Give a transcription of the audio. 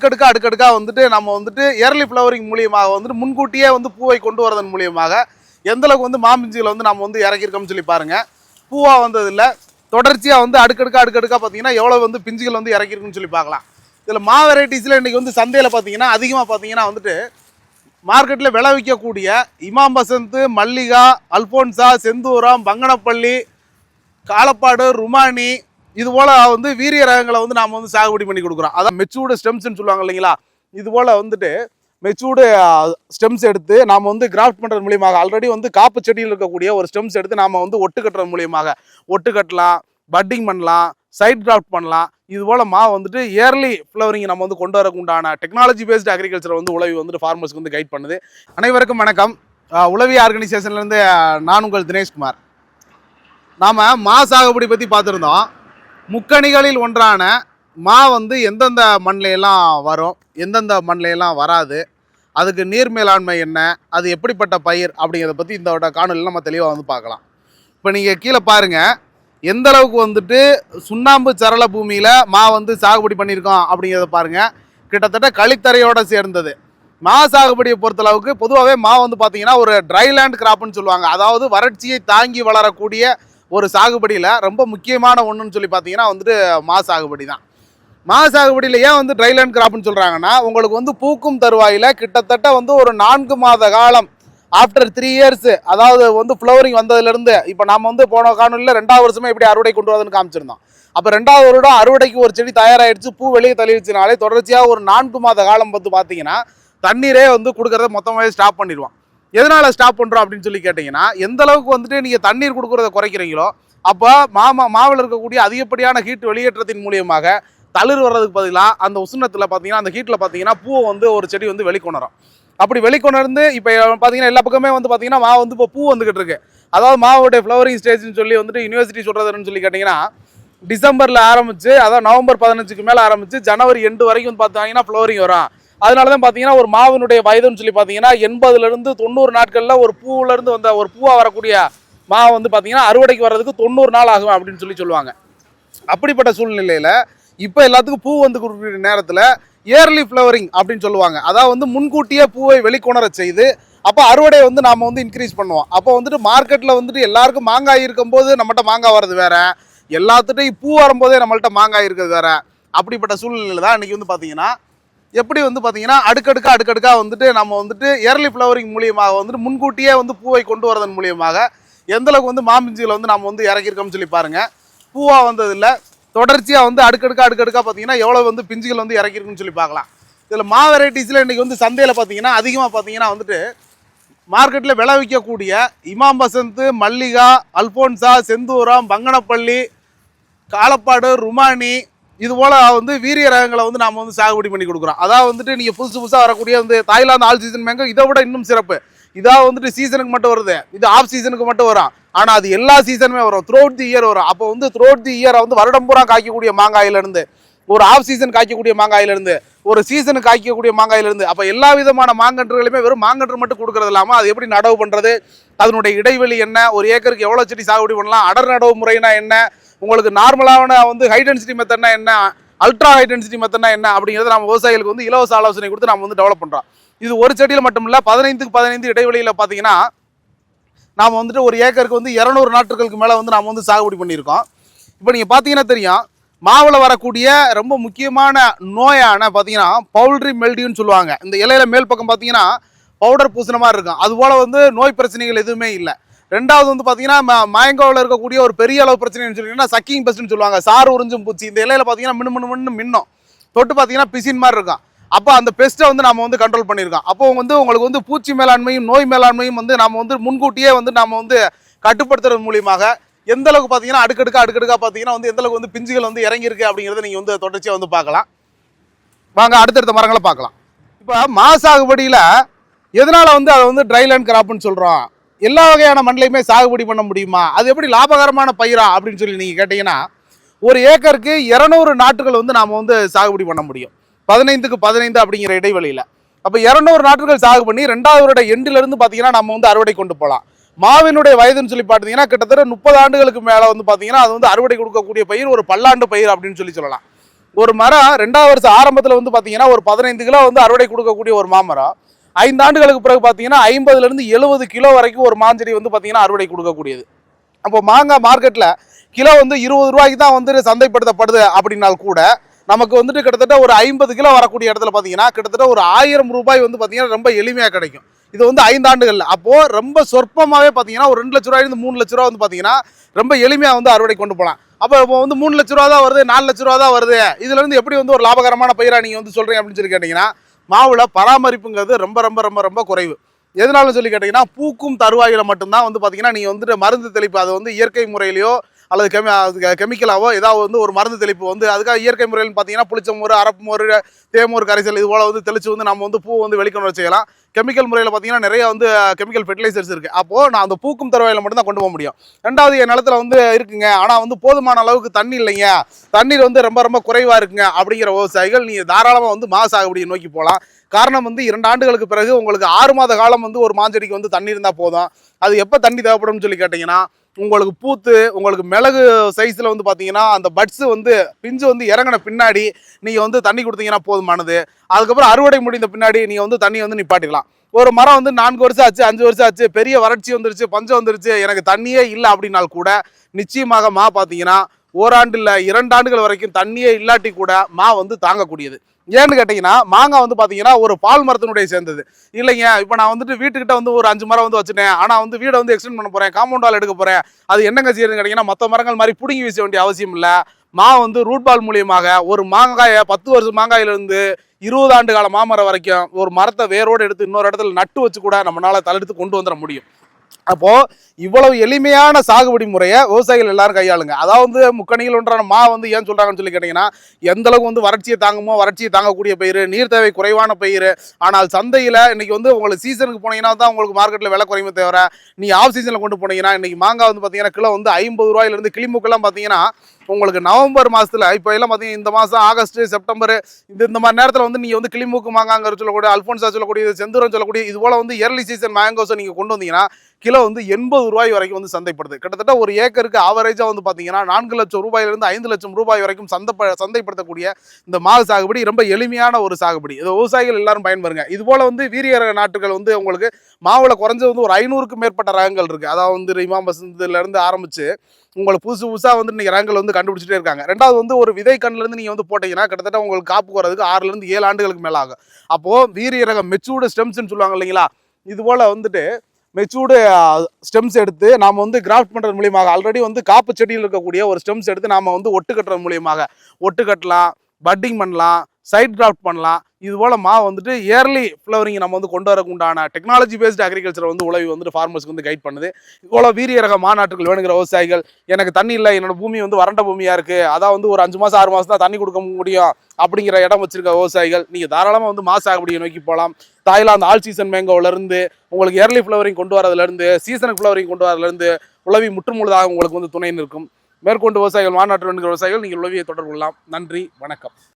அடுக்கடுக்கா வந்துட்டு நம்ம வந்துட்டு ஏர்லி ஃப்ளவரிங் மூலியமாக வந்துட்டு முன்கூட்டியே வந்து பூவை கொண்டு வரதன் மூலியமாக எந்த அளவுக்கு வந்து மாம்பிஞ்சுகளை வந்து நம்ம வந்து இறக்கிருக்கோம்னு சொல்லி பாருங்க. பூவா வந்ததில்லை, தொடர்ச்சியாக வந்து அடுக்கடுக்கா பார்த்தீங்கன்னா எவ்வளோ வந்து பிஞ்சுகள் வந்து இறக்கிருக்குன்னு சொல்லி பார்க்கலாம். இதில் மா வெரைட்டிஸில் இன்றைக்கி வந்து சந்தையில் பார்த்தீங்கன்னா அதிகமாக பார்த்தீங்கன்னா வந்துட்டு மார்க்கெட்டில் விளைவிக்கக்கூடிய இமாம் பசந்த், மல்லிகா, அல்போன்சா, செந்தூரம், பங்கனப்பள்ளி, காலப்பாடு, ருமானி இது போல் வந்து வீரிய ரகங்களை வந்து நாம் வந்து சாகுபடி பண்ணி கொடுக்குறோம். அதான் மெச்சூர்டு ஸ்டெம்ஸ்ன்னு சொல்லுவாங்க இல்லைங்களா, இது போல் வந்துட்டு மெச்சூர்டு ஸ்டெம்ஸ் எடுத்து நாம் வந்து கிராஃப்ட் பண்ணுறது மூலியமாக ஆல்ரெடி வந்து காப்பு செடியில் இருக்கக்கூடிய ஒரு ஸ்டெம்ஸ் எடுத்து நாம் வந்து ஒட்டு கட்டுறது மூலியமாக ஒட்டு கட்டலாம், பட்டிங் பண்ணலாம், சைட் கிராஃப்ட் பண்ணலாம். இது போல் வந்துட்டு ஏர்லி ஃப்ளவரிங் நம்ம வந்து கொண்டு வரக்கு உண்டான டெக்னாலஜி பேஸ்டு அக்ரிகல்ச்சர் வந்து உளவி வந்துட்டு ஃபார்மர்ஸ்க்கு வந்து கைட் பண்ணுது. அனைவருக்கும் வணக்கம். உளவி ஆர்கனைசேஷன்லேருந்து நான் உங்கள் தினேஷ்குமார். நாம் மா சாகுபடி பற்றி பார்த்துருந்தோம். முக்கணிகளில் ஒன்றான மா வந்து எந்தெந்த மண்ணிலையெல்லாம் வரும், எந்தெந்த மண்ணிலையெல்லாம் வராது, அதுக்கு நீர் மேலாண்மை என்ன, அது எப்படிப்பட்ட பயிர் அப்படிங்கிறத பற்றி இந்த காணொலியில் நம்ம தெளிவாக வந்து பார்க்கலாம். இப்போ நீங்கள் கீழே பாருங்கள், எந்த அளவுக்கு வந்துட்டு சுண்ணாம்பு சரள பூமியில் மா வந்து சாகுபடி பண்ணியிருக்கோம் அப்படிங்கிறத பாருங்கள். கிட்டத்தட்ட களித்தரையோடு சேர்ந்தது. மா சாகுபடியை பொறுத்தளவுக்கு பொதுவாகவே மா வந்து பார்த்திங்கன்னா ஒரு ட்ரைலேண்ட் கிராப்னு சொல்லுவாங்க. அதாவது வறட்சியை தாங்கி வளரக்கூடிய ஒரு சாகுபடியில் ரொம்ப முக்கியமான ஒன்றுன்னு சொல்லி பார்த்தீங்கன்னா வந்துட்டு மா சாகுபடி தான். மா சாகுபடியில் ஏன் வந்து ட்ரைலேண்ட் கிராப்னு சொல்கிறாங்கன்னா, உங்களுக்கு வந்து பூக்கும் தருவாயில் கிட்டத்தட்ட வந்து ஒரு 4 மாத காலம் ஆஃப்டர் 3 இயர்ஸ், அதாவது வந்து ஃப்ளவரிங் வந்ததுலேருந்து, இப்போ நம்ம வந்து போன காணொலியில் 2வது வருஷமே எப்படி அறுவடை கொண்டு வரதுன்னு காமிச்சிருந்தோம். அப்போ 2வது வருடம் அறுவடைக்கு ஒரு செடி தயாராகிடுச்சு, பூ வெளியே தள்ளிடுச்சுனாலே தொடர்ச்சியாக ஒரு 4 மாத காலம் வந்து பார்த்தீங்கன்னா தண்ணீரே வந்து கொடுக்குறத மொத்தமாகவே ஸ்டாப் பண்ணிடுவோம். எதனால் ஸ்டாப் பண்ணுறோம் அப்படின்னு சொல்லி கேட்டிங்கன்னா, எந்த அளவுக்கு வந்துட்டு நீங்கள் தண்ணீர் கொடுக்குறத குறைக்கிறீங்களோ அப்போ மாவில் இருக்கக்கூடிய அதிகப்படியான ஹீட் வெளியேற்றத்தின் மூலியமாக தளிர் வர்றதுக்கு பதிலாக அந்த உஷ்ணத்தில் பார்த்தீங்கன்னா அந்த ஹீட்டில் பார்த்தீங்கன்னா பூவை வந்து ஒரு செடி வந்து வெளிக்கொணரும். அப்படி வெளிக்கொணர்ந்து இப்போ பார்த்தீங்கன்னா எல்லா பக்கமே வந்து பார்த்தீங்கன்னா மா வந்து இப்போ பூ வந்துக்கிட்டு இருக்கு. அதாவது மாவோடைய ஃப்ளவரிங் ஸ்டேஜ்னு சொல்லி வந்துட்டு யூனிவர்சிட்டி சொல்கிறதுன்னு சொல்லி கேட்டிங்கன்னா, டிசம்பரில் ஆரம்பித்து அதாவது நவம்பர் 15க்கு மேலே ஆரம்பித்து ஜனவரி எண்டு வரைக்கும் வந்து பார்த்தீங்கன்னா ஃப்ளவரிங் வரும். அதனால தான் பார்த்தீங்கன்னா ஒரு மாவினுடைய வயதுன்னு சொல்லி பார்த்தீங்கன்னா 80லேருந்து 90 நாட்களில் ஒரு பூவிலேருந்து வந்த ஒரு பூவாக வரக்கூடிய மா வந்து பார்த்தீங்கன்னா அறுவடைக்கு வர்றதுக்கு 90 நாள் ஆகும் அப்படின்னு சொல்லுவாங்க. அப்படிப்பட்ட சூழ்நிலையில் இப்போ எல்லாத்துக்கும் பூ வந்து கொடுக்குற நேரத்தில் ஏர்லி ஃப்ளவரிங் அப்படின்னு சொல்லுவாங்க. அதாவது வந்து முன்கூட்டியே பூவை வெளிக்கொணர செய்து அப்போ அறுவடை வந்து நாம் வந்து இன்க்ரீஸ் பண்ணுவோம். அப்போ வந்துட்டு மார்க்கெட்டில் வந்துட்டு எல்லாருக்கும் மாங்காய் இருக்கும்போது நம்மகிட்ட மாங்காய் வர்றது வேறு, எல்லாத்துட்டையும் பூ வரும்போதே நம்மள்ட்ட மாங்காய் இருக்கிறது வேறு. அப்படிப்பட்ட சூழ்நிலையில் தான் இன்றைக்கி வந்து பார்த்தீங்கன்னா எப்படி வந்து பார்த்தீங்கன்னா அடுக்கடுக்கா வந்துட்டு நம்ம வந்துட்டு ஏர்லி ஃப்ளவரிங் மூலியமாக வந்துட்டு முன்கூட்டியே வந்து பூவை கொண்டு வரதன் மூலியமாக எந்தளவுக்கு வந்து மாம்பிஞ்சுகளை வந்து நம்ம வந்து இறக்கிருக்கோம்னு சொல்லி பாருங்கள். பூவாக வந்ததில்லை, தொடர்ச்சியாக வந்து அடுக்கடுக்கா பார்த்தீங்கன்னா எவ்வளோ வந்து பிஞ்சுகள் வந்து இறக்கிருக்குன்னு சொல்லி பார்க்கலாம். இதில் மா வெரைட்டிஸில் இன்றைக்கி வந்து சந்தையில் பார்த்தீங்கன்னா அதிகமாக பார்த்தீங்கன்னா வந்துட்டு மார்க்கெட்டில் விளைவிக்கக்கூடிய இமாம் பசந்த், மல்லிகா, அல்போன்சா, செந்தூரம், பங்கனப்பள்ளி, காலப்பாடு, ருமானி இது போல் வந்து வீரிய ரகங்களை வந்து நாம் வந்து சாகுபடி பண்ணி கொடுக்குறோம். அதாவது வந்துட்டு நீங்கள் புதுசாக வரக்கூடிய வந்து தாய்லாந்து ஆல் சீசன் மேங்கோ இதை விட இன்னும் சிறப்பு. இதாக வந்துட்டு சீசனுக்கு மட்டும் வருது, இது ஆஃப் சீசனுக்கு மட்டும் வரும். ஆனால் அது எல்லா சீசனுமே வரும், த்ரூஅவுட் தி இயர் வரும். அப்போ வந்து த்ரூஅவுட் தி இயரை வந்து வருடம் பூரா காய்க்கக்கூடிய மாங்காயிலிருந்து, ஒரு ஆஃப் சீசன் காய்க்கக்கூடிய மாங்காயிலிருந்து, ஒரு சீசனுக்கு காய்க்கக்கூடிய மாங்காயிலிருந்து, அப்போ எல்லா விதமான மாங்கன்றுகளுமே வெறும் மாங்கன்று மட்டும் கொடுக்குறது இல்லாமல் அது எப்படி நடவு பண்ணுறது, அதனுடைய இடைவெளி என்ன, ஒரு ஏக்கருக்கு எவ்வளோ செடி சாகுபடி பண்ணலாம், அடர் நடவு முறைனா என்ன, உங்களுக்கு நார்மலான வந்து ஹை டென்சிட்டி மெத்தட்னா என்ன, அல்ட்ரா ஹை டென்சிட்டி மெத்தட்னா என்ன அப்படிங்கிறத நம்ம விவசாயிகளுக்கு வந்து இலவச ஆலோசனை கொடுத்து நம்ம வந்து டெவலப் பண்ணுறோம். இது ஒரு செடியில் மட்டும் இல்லை, 15க்கு 15 இடைவெளியில் பார்த்தீங்கன்னா நாம் வந்துட்டு ஒரு ஏக்கருக்கு வந்து 200 நாட்களுக்கு மேலே வந்து நாம் வந்து சாகுபடி பண்ணியிருக்கோம். இப்போ நீங்கள் பார்த்தீங்கன்னா தெரியும், மாவில் வரக்கூடிய ரொம்ப முக்கியமான நோயான பார்த்தீங்கன்னா பவுல்ட்ரி மெல்டியூன்னு சொல்லுவாங்க. இந்த இலையில மேல் பக்கம் பார்த்தீங்கன்னா பவுடர் பூசின மாதிரி இருக்கும். அதுபோல் வந்து நோய் பிரச்சனைகள் எதுவுமே இல்லை. 2வது வந்து பார்த்தீங்கன்னா மேங்கோவில் இருக்கக்கூடிய ஒரு பெரிய அளவு பிரச்சனைன்னு சொல்லிங்கன்னா சக்கிங் பெஸ்ட்னு சொல்லுவாங்க. சாறு உறிஞ்சும் பூச்சி. இந்த இலையில பார்த்தீங்கன்னா மின்னும் தொட்டு பார்த்தீங்கன்னா பிசின் மாதிரி இருக்கும். அப்போ அந்த பெஸ்ட்டை வந்து நம்ம வந்து கண்ட்ரோல் பண்ணியிருக்கோம். அப்போ வந்து உங்களுக்கு வந்து பூச்சி மேலாண்மையும் நோய் மேலாண்மையும் வந்து நம்ம வந்து முன்கூட்டியே வந்து நம்ம வந்து கட்டுப்படுத்துறது மூலியமாக எந்த அளவுக்கு பார்த்தீங்கன்னா அடுக்கடுக்கா பார்த்தீங்கன்னா வந்து எந்த அளவுக்கு வந்து பிஞ்சுகள் வந்து இறங்கியிருக்கு அப்படிங்கிறத நீங்கள் வந்து தொடர்ச்சியாக வந்து பார்க்கலாம். வாங்க அடுத்தடுத்த மரங்களை பார்க்கலாம். இப்போ மா சாகுபடியில் எதனால் வந்து அதை வந்து ட்ரைலேண்ட் கிராப்னு சொல்கிறோம், எல்லா வகையான மண்ணிலையுமே சாகுபடி பண்ண முடியுமா, அது எப்படி லாபகரமான பயிரா அப்படின்னு சொல்லி நீங்கள் கேட்டிங்கன்னா, ஒரு ஏக்கருக்கு 200 நாற்றுகள் வந்து நாம் வந்து சாகுபடி பண்ண முடியும் 15க்கு 15 அப்படிங்கிற இடைவெளியில். அப்போ 200 நாற்றுகள் சாகு பண்ணி 2வது வருட எண்டிலிருந்து பார்த்தீங்கன்னா நம்ம வந்து அறுவடை கொண்டு போகலாம். மாவினுடைய வயதுன்னு சொல்லி பார்த்தீங்கன்னா கிட்டத்தட்ட 30 ஆண்டுகளுக்கு மேலே வந்து பார்த்தீங்கன்னா அது வந்து அறுவடை கொடுக்கக்கூடிய பயிர் ஒரு பல்லாண்டு பயிர் அப்படின்னு சொல்லலாம். ஒரு மரம் 2வது வருஷம் ஆரம்பத்தில் வந்து பார்த்தீங்கன்னா ஒரு 15 கிலோ வந்து அறுவடை கொடுக்கக்கூடிய ஒரு மாமரம் 5 ஆண்டுகளுக்கு பிறகு பார்த்தீங்கன்னா 50லேருந்து 70 கிலோ வரைக்கும் ஒரு மாஞ்செடி வந்து பார்த்தீங்கன்னா அறுவடை கொடுக்கக்கூடியது. அப்போ மாங்காய் மார்க்கெட்டில் கிலோ வந்து 20 ரூபாய்க்கு தான் வந்து சந்தைப்படுத்தப்படுது அப்படின்னால் கூட நமக்கு வந்துட்டு கிட்டத்தட்ட ஒரு 50 கிலோ வரக்கூடிய இடத்துல பார்த்தீங்கன்னா கிட்டத்தட்ட ஒரு 1000 ரூபாய் வந்து பார்த்தீங்கன்னா ரொம்ப எளிமையாக கிடைக்கும். இது வந்து 5 ஆண்டுகளில். அப்போது ரொம்ப சொற்பமாகவே பார்த்தீங்கன்னா ஒரு 2 லட்ச ரூபாயிலிருந்து 3 லட்ச ரூபா வந்து பார்த்தீங்கன்னா ரொம்ப எளிமையாக வந்து அறுவடை கொண்டு போகலாம். அப்போ இப்போ வந்து 3 லட்ச ரூபா தான் வருது, 4 லட்ச ரூபா தான் வருது, இதுல இருந்து எப்படி வந்து ஒரு லாபகரமான பயிரா நீங்க வந்து சொல்றீங்க அப்படின்னு சொல்லி கேட்டீங்கன்னா, மாவுல பராமரிப்புங்கிறது ரொம்ப ரொம்ப ரொம்ப ரொம்ப குறைவு. எதனால சொல்லி கேட்டீங்கன்னா, பூக்கும் தருவாயில மட்டும்தான் வந்து பாத்தீங்கன்னா நீங்க வந்துட்டு மருந்து தெளிப்பு, அது வந்து இயற்கை முறையிலையோ அல்லது கெமிக்கலாவோ ஏதாவது வந்து ஒரு மருந்து தெளிப்பு வந்து அதுக்காக இயற்கை முறையில் பார்த்தீங்கன்னா புளிச்ச மோர், அரப்பு மோர், தேமோர் கரைசல் இது போல வந்து தெளிச்சு வந்து நம்ம வந்து பூ வந்து வெளிக்கொண்டு வர செய்யலாம். கெமிக்கல் முறையில் பார்த்தீங்கன்னா நிறைய வந்து கெமிக்கல் ஃபெர்டிலைசர்ஸ் இருக்குது. அப்போது நான் அந்த பூக்கும் தருவாயில் மட்டும்தான் கொண்டு போக முடியும். 2வது என் நிலத்தில் வந்து இருக்குங்க, ஆனால் வந்து போதுமான அளவுக்கு தண்ணி இல்லைங்க, தண்ணீர் வந்து ரொம்ப ரொம்ப குறைவாக இருக்குங்க அப்படிங்கிற விவசாயிகள் நீங்கள் தாராளமாக வந்து மா சாகுபடியை நோக்கி போகலாம். காரணம் வந்து 2 ஆண்டுகளுக்கு பிறகு உங்களுக்கு 6 மாத காலம் வந்து ஒரு மாஞ்செடிக்கு வந்து தண்ணி இருந்தால் போதும். அது எப்போ தண்ணி தேவைப்படும்னு சொல்லி கேட்டிங்கன்னா, உங்களுக்கு பூத்து உங்களுக்கு மிளகு சைஸில் வந்து பார்த்தீங்கன்னா அந்த பட்ஸு வந்து பிஞ்சு வந்து இறங்கின பின்னாடி நீங்கள் வந்து தண்ணி கொடுத்தீங்கன்னா போதுமானது. அதுக்கப்புறம் அறுவடை முடிந்த பின்னாடி நீங்கள் வந்து தண்ணி வந்து நிப்பாட்டிக்கலாம். ஒரு மரம் வந்து 4 வருஷம் ஆச்சு, 5 வருஷம் ஆச்சு, பெரிய வறட்சி வந்துருச்சு, பஞ்சம் வந்துருச்சு, எனக்கு தண்ணியே இல்லை அப்படின்னால் கூட நிச்சயமாக மா பார்த்தீங்கன்னா ஓராண்டு இல்லை 2 ஆண்டுகள் வரைக்கும் தண்ணியே இல்லாட்டி கூட மா வந்து தாங்கக்கூடியது. ஏன்னு கேட்டிங்கன்னா மாங்காய் வந்து பார்த்தீங்கன்னா ஒரு பால் மரத்தினுடைய சேர்ந்தது இல்லைங்க. இப்போ நான் வந்துட்டு வீட்டுக்கிட்ட வந்து ஒரு 5 மரம் வந்து வச்சுட்டேன், ஆனால் வந்து வீடை வந்து எக்ஸ்டெண்ட் பண்ண போகிறேன், காம்பவுண்ட் வால் எடுக்க போகிறேன், அது என்னங்க செய்யறதுன்னு கேட்டிங்கன்னா மற்ற மரங்கள் மாதிரி பிடுங்கி வீச வேண்டிய அவசியம் இல்லை. மா வந்து ரூட் பால் மூலியமாக ஒரு மாங்காயை 10 வருஷம் மாங்காயிலிருந்து 20 ஆண்டு கால மாமரம் வரைக்கும் ஒரு மரத்தை வேரோடு எடுத்து இன்னொரு இடத்துல நட்டு வச்சு கூட நம்மளால தடுத்து கொண்டு வந்துட முடியும். அப்போ இவ்வளவு எளிமையான சாகுபடி முறையை விவசாயிகள் எல்லாரும் கையாளுங்க. அதாவது முக்கணிகள் ஒன்றான மா வந்து ஏன் சொல்றாங்கன்னு சொல்லி கேட்டீங்கன்னா, எந்த அளவுக்கு வந்து வறட்சியை தாங்குமோ வறட்சியை தாங்கக்கூடிய பயிர், நீர் தேவை குறைவான பயிர். ஆனால் சந்தையில் இன்னைக்கு வந்து உங்களுக்கு சீசனுக்கு போனீங்கன்னா தான் உங்களுக்கு மார்க்கெட்டில் விலை குறையுமே தவிர, நீ ஆஃப் சீசனில் கொண்டு போனீங்கன்னா இன்னைக்கு மாங்காய் வந்து பார்த்தீங்கன்னா கிலோ வந்து 50 ரூபாயிலிருந்து கிளிமுக்கெல்லாம் பார்த்தீங்கன்னா உங்களுக்கு நவம்பர் மாதத்தில் இப்போ எல்லாம் பார்த்தீங்கன்னா இந்த மாதம் ஆகஸ்ட் செப்டம்பர் இந்த மாதிரி நேரத்தில் வந்து நீங்கள் வந்து கிளிமூக்கு மாங்காங்கிற சொல்லக்கூடிய அல்ஃபோன்ஸா சொல்லக்கூடிய செந்தூரம் சொல்லக்கூடிய இது போல் வந்து இயர்லி சீசன் மேங்கோஸை நீங்கள் கொண்டு வந்தீங்கன்னா கிலோ வந்து 80 ரூபாய் வரைக்கும் வந்து சந்தைப்படுது. கிட்டத்தட்ட ஒரு ஏக்கருக்கு ஆவரேஜாக வந்து பார்த்தீங்கன்னா 4 லட்சம் ரூபாயிலிருந்து 5 லட்சம் ரூபாய் வரைக்கும் சந்தைப்படுத்தக்கூடிய இந்த மாவு சாகுபடி ரொம்ப எளிமையான ஒரு சாகுபடி. இது விவசாயிகள் எல்லாரும் பயன்பெறுங்க. இது போல் வந்து வீரிய ரக நாட்டுகள் வந்து உங்களுக்கு மாவில் குறைஞ்சது வந்து ஒரு 500க்கும் மேற்பட்ட ரகங்கள் இருக்குது. அதாவது வந்து இமாம் பசந்துலேருந்து ஆரம்பித்து உங்களுக்கு புதுசாக வந்து இன்றைக்கி ரகங்கள் வந்து கண்டுபிடிச்சிட்டே இருக்காங்க. 2வது வந்து ஒரு விதை கண்ணிலேருந்து நீங்கள் வந்து போட்டிங்கன்னா கிட்டத்தட்ட உங்களுக்கு காப்பு வரதுக்கு 6லேருந்து 7 ஆண்டுகளுக்கு மேலே ஆகும். அப்போது வீரிய ரகம் மெச்சூர்டு ஸ்டெம்ஸ்ன்னு சொல்லுவாங்க இல்லைங்களா, இது போல் வந்துட்டு மெச்சூர்டு ஸ்டெம்ஸ் எடுத்து நாம் வந்து கிராஃப்ட் பண்ணுறது மூலியமாக ஆல்ரெடி வந்து காப்பு செடியில் இருக்கக்கூடிய ஒரு ஸ்டெம்ஸ் எடுத்து நாம் வந்து ஒட்டு கட்டுறது மூலியமாக ஒட்டு கட்டலாம், பட்டிங் பண்ணலாம், சைட் கிராஃப்ட் பண்ணலாம். இது போல் வந்துட்டு இயர்லி ஃப்ளவரிங் நம்ம வந்து கொண்டு வரக்கு உண்டான டெக்னாலஜி பேஸ்டு அக்ரிகல்ச்சர் வந்து உழவி வந்துட்டு ஃபார்மர்ஸ்க்கு வந்து கைட் பண்ணுது. இது போல் வீரிய ரக மாநாட்டுகள் வேணுங்கிற விவசாயிகள், எனக்கு தண்ணி இல்லை, என்னோட பூமி வந்து வறண்ட பூமியாக இருக்குது, அதான் வந்து ஒரு 5 மாதம் 6 மாதம் தான் தண்ணி கொடுக்க முடியும் அப்படிங்கிற இடம் வச்சிருக்க விவசாயிகள் நீங்கள் தாராளமாக வந்து மா சாகுபடியை நோக்கி போகலாம். தாய்லாந்து ஆல் சீசன் மேங்கோவிலேருந்து உங்களுக்கு இயர்லி ஃப்ளவரிங் கொண்டு வரதுலேருந்து சீசனுக்கு ஃப்ளவரிங் கொண்டு வரதுலேருந்து உழவி முற்றுமுழுதாக உங்களுக்கு வந்து துணை நிற்கும். மேற்கொண்டு விவசாயிகள் மாநாட்டு வேணுங்கிற விவசாயிகள் நீங்கள் உழவியை தொடர்பு கொள்ளலாம். நன்றி, வணக்கம்.